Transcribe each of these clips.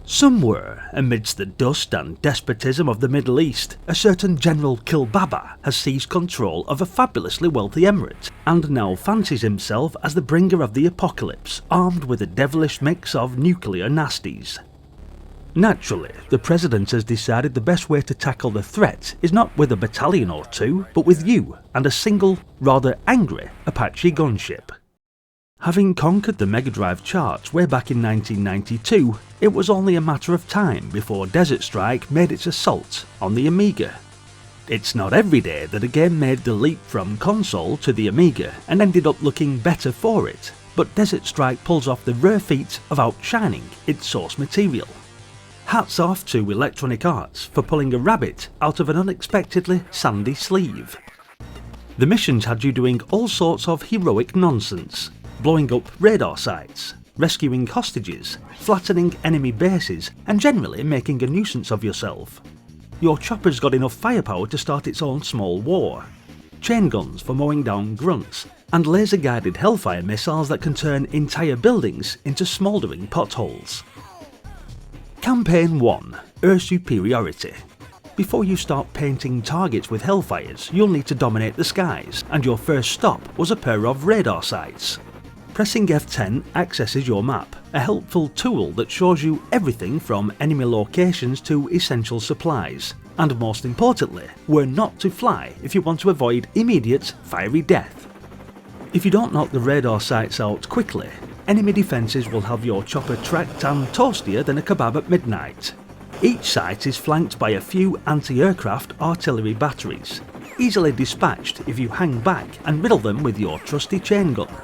Somewhere, amidst the dust and despotism of the Middle East, a certain General Kilbaba has seized control of a fabulously wealthy emirate, and now fancies himself as the bringer of the apocalypse, armed with a devilish mix of nuclear nasties. Naturally, the President has decided the best way to tackle the threat is not with a battalion or two, but with you and a single, rather angry Apache gunship. Having conquered the Mega Drive charts way back in 1992, it was only a matter of time before Desert Strike made its assault on the Amiga. It's not every day that a game made the leap from console to the Amiga and ended up looking better for it, but Desert Strike pulls off the rare feat of outshining its source material. Hats off to Electronic Arts for pulling a rabbit out of an unexpectedly sandy sleeve. The missions had you doing all sorts of heroic nonsense, blowing up radar sites, rescuing hostages, flattening enemy bases, and generally making a nuisance of yourself. Your chopper's got enough firepower to start its own small war, chain guns for mowing down grunts, and laser-guided Hellfire missiles that can turn entire buildings into smouldering potholes. Campaign 1. Air Superiority. Before you start painting targets with Hellfires, you'll need to dominate the skies, and your first stop was a pair of radar sites. Pressing F10 accesses your map, a helpful tool that shows you everything from enemy locations to essential supplies, and most importantly, where not to fly if you want to avoid immediate, fiery death. If you don't knock the radar sites out quickly, enemy defences will have your chopper tracked and toastier than a kebab at midnight. Each site is flanked by a few anti-aircraft artillery batteries, easily dispatched if you hang back and riddle them with your trusty chain gun.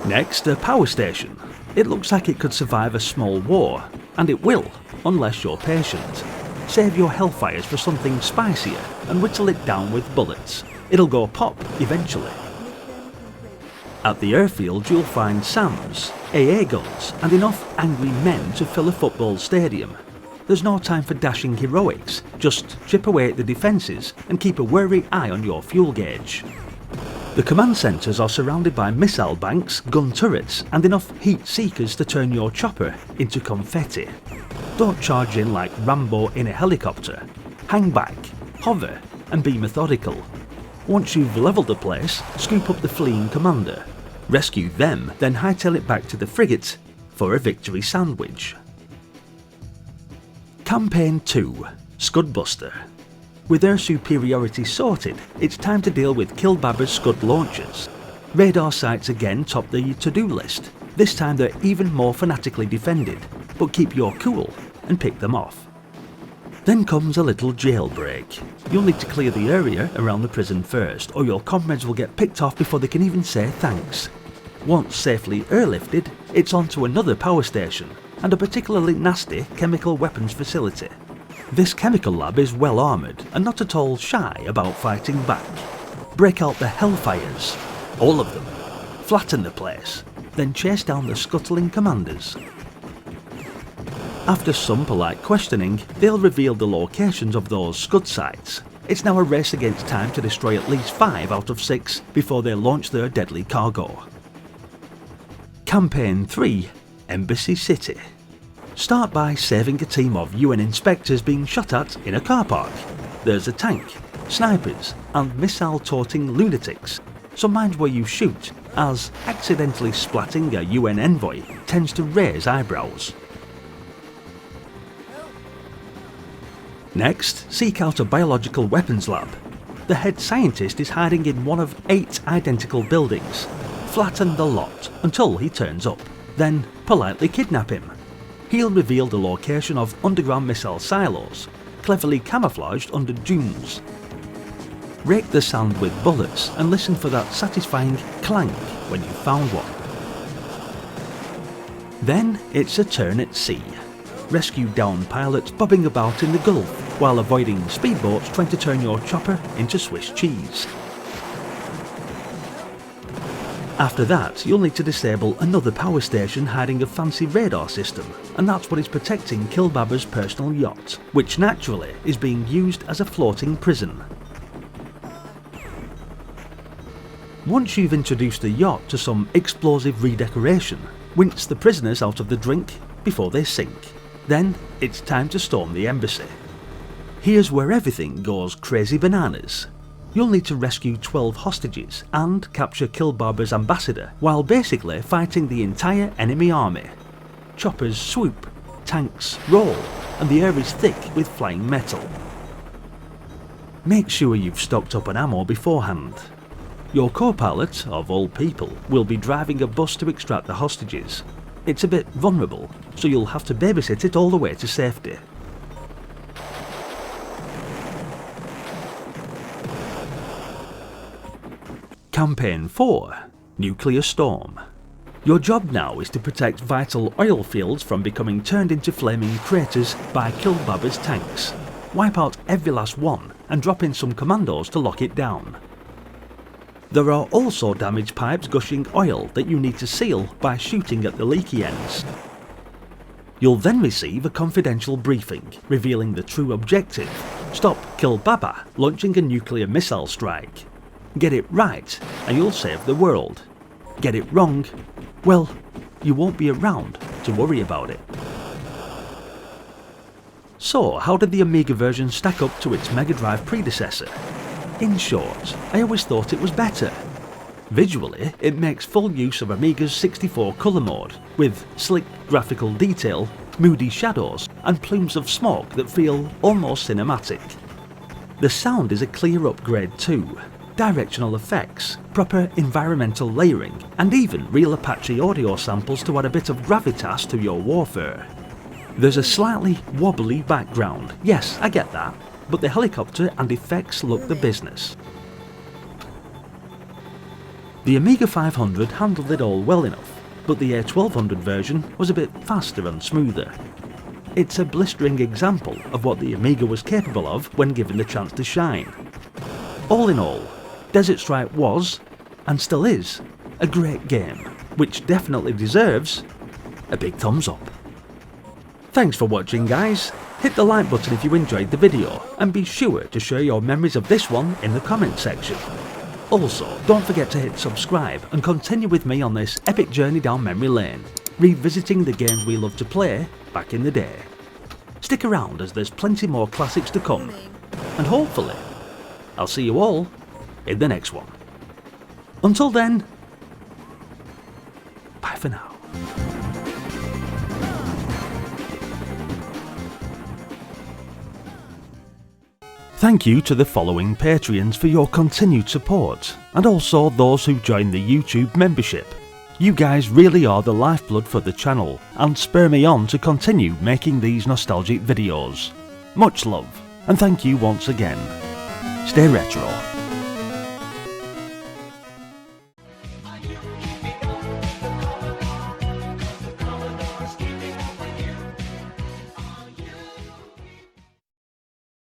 Next, a power station. It looks like it could survive a small war, and it will, unless you're patient. Save your Hellfires for something spicier and whittle it down with bullets. It'll go pop eventually. At the airfield you'll find SAMs, AA guns, and enough angry men to fill a football stadium. There's no time for dashing heroics, just chip away at the defences and keep a wary eye on your fuel gauge. The command centres are surrounded by missile banks, gun turrets, and enough heat seekers to turn your chopper into confetti. Don't charge in like Rambo in a helicopter. Hang back, hover, and be methodical. Once you've levelled the place, scoop up the fleeing commander. Rescue them, then hightail it back to the frigate for a victory sandwich. Campaign 2. Scudbuster. With their superiority sorted, it's time to deal with Kilbaba's Scud launchers. Radar sites again top the to-do list. This time they're even more fanatically defended, but keep your cool and pick them off. Then comes a little jailbreak. You'll need to clear the area around the prison first, or your comrades will get picked off before they can even say thanks. Once safely airlifted, it's on to another power station, and a particularly nasty chemical weapons facility. This chemical lab is well armoured, and not at all shy about fighting back. Break out the Hellfires, all of them, flatten the place, then chase down the scuttling commanders. After some polite questioning, they'll reveal the locations of those Scud sites. It's now a race against time to destroy at least 5 out of 6 before they launch their deadly cargo. Campaign 3. Embassy City. Start by saving a team of UN inspectors being shot at in a car park. There's a tank, snipers, and missile-toting lunatics, so mind where you shoot, as accidentally splatting a UN envoy tends to raise eyebrows. Next, seek out a biological weapons lab. The head scientist is hiding in one of 8 identical buildings. Flatten the lot until he turns up, then politely kidnap him. He'll reveal the location of underground missile silos, cleverly camouflaged under dunes. Rake the sand with bullets and listen for that satisfying clank when you've found one. Then it's a turn at sea. Rescue downed pilots bobbing about in the Gulf while avoiding speedboats trying to turn your chopper into Swiss cheese. After that, you'll need to disable another power station hiding a fancy radar system, and that's what is protecting Kilbaba's personal yacht, which naturally is being used as a floating prison. Once you've introduced the yacht to some explosive redecoration, wince the prisoners out of the drink before they sink. Then it's time to storm the embassy. Here's where everything goes crazy bananas. You'll need to rescue 12 hostages and capture Killbarber's ambassador while basically fighting the entire enemy army. Choppers swoop, tanks roll, and the air is thick with flying metal. Make sure you've stocked up on ammo beforehand. Your co-pilot, of all people, will be driving a bus to extract the hostages. It's a bit vulnerable, so you'll have to babysit it all the way to safety. Campaign 4: Nuclear Storm. Your job now is to protect vital oil fields from becoming turned into flaming craters by Killbarber's tanks. Wipe out every last one and drop in some commandos to lock it down. There are also damaged pipes gushing oil that you need to seal by shooting at the leaky ends. You'll then receive a confidential briefing revealing the true objective: stop Killbarber launching a nuclear missile strike. Get it right and you'll save the world. Get it wrong, well, you won't be around to worry about it. So, how did the Amiga version stack up to its Mega Drive predecessor? In short, I always thought it was better. Visually, it makes full use of Amiga's 64 colour mode, with slick graphical detail, moody shadows, and plumes of smoke that feel almost cinematic. The sound is a clear upgrade too. Directional effects, proper environmental layering, and even real Apache audio samples to add a bit of gravitas to your warfare. There's a slightly wobbly background, yes, I get that, but the helicopter and effects look the business. The Amiga 500 handled it all well enough, but the A1200 version was a bit faster and smoother. It's a blistering example of what the Amiga was capable of when given the chance to shine. All in all, Desert Strike was, and still is, a great game, which definitely deserves a big thumbs up. Thanks for watching guys, hit the like button if you enjoyed the video, and be sure to share your memories of this one in the comment section. Also, don't forget to hit subscribe and continue with me on this epic journey down memory lane, revisiting the games we loved to play back in the day. Stick around as there's plenty more classics to come, and hopefully, I'll see you all in the next one. Until then, bye for now. Thank you to the following Patreons for your continued support, and also those who joined the YouTube membership. You guys really are the lifeblood for the channel, and spur me on to continue making these nostalgic videos. Much love, and thank you once again. Stay retro.